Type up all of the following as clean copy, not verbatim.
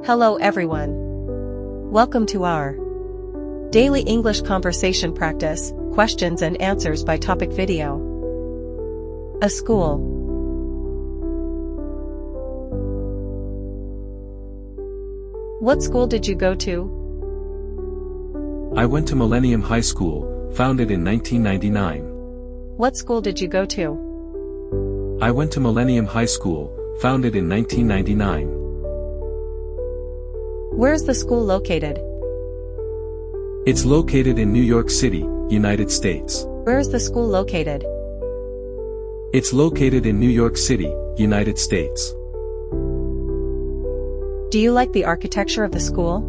Hello everyone. Welcome to our daily English conversation practice, questions and answers by topic video. A school. What school did you go to? I went to Millennium High School, founded in 1999. What school did you go to? I went to Millennium High School, founded in 1999. Where is the school located? It's located in New York City, United States. Where is the school located? It's located in New York City, United States. Do you like the architecture of the school?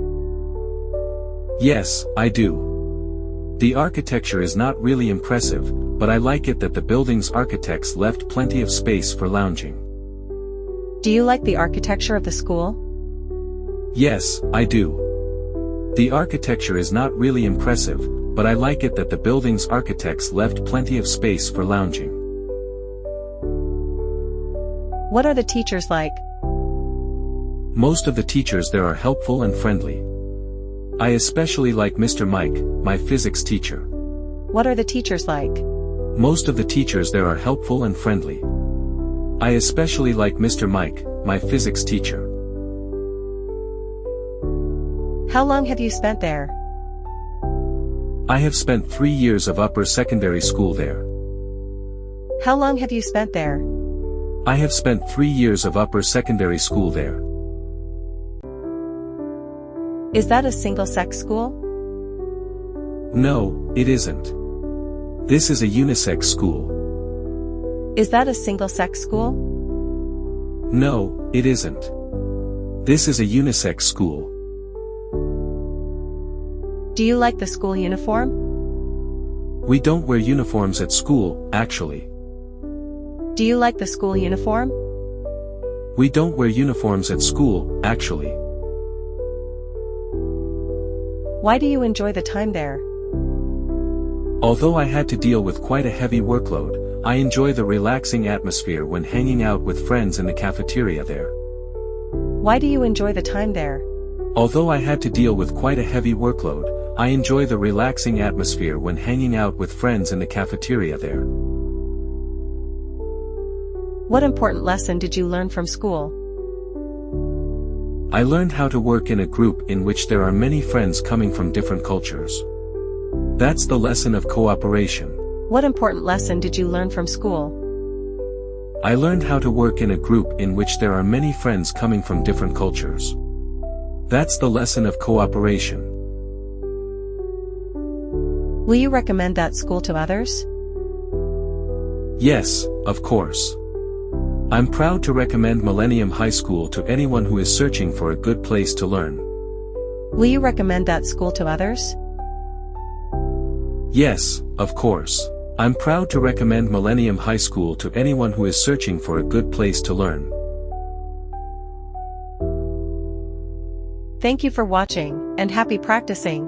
Yes, I do. The architecture is not really impressive, but I like it that the building's architects left plenty of space for lounging. Do you like the architecture of the school? Yes, I do. The architecture is not really impressive, but I like it that the building's architects left plenty of space for lounging. What are the teachers like? Most of the teachers there are helpful and friendly. I especially like Mr. Mike, my physics teacher. What are the teachers like? Most of the teachers there are helpful and friendly. I especially like Mr. Mike, my physics teacher. How long have you spent there? I have spent 3 years of upper secondary school there. How long have you spent there? I have spent 3 years of upper secondary school there. Is that a single-sex school? No, it isn't. This is a unisex school. Is that a single-sex school? No, it isn't. This is a unisex school. Do you like the school uniform? We don't wear uniforms at school, actually. Do you like the school uniform? We don't wear uniforms at school, actually. Why do you enjoy the time there? Although I had to deal with quite a heavy workload, I enjoy the relaxing atmosphere when hanging out with friends in the cafeteria there. Why do you enjoy the time there? Although I had to deal with quite a heavy workload, I enjoy the relaxing atmosphere when hanging out with friends in the cafeteria there. What important lesson did you learn from school? I learned how to work in a group in which there are many friends coming from different cultures. That's the lesson of cooperation. What important lesson did you learn from school? I learned how to work in a group in which there are many friends coming from different cultures. That's the lesson of cooperation. Will you recommend that school to others? Yes, of course. I'm proud to recommend Millennium High School to anyone who is searching for a good place to learn. Will you recommend that school to others? Yes, of course. I'm proud to recommend Millennium High School to anyone who is searching for a good place to learn. Thank you for watching, and happy practicing!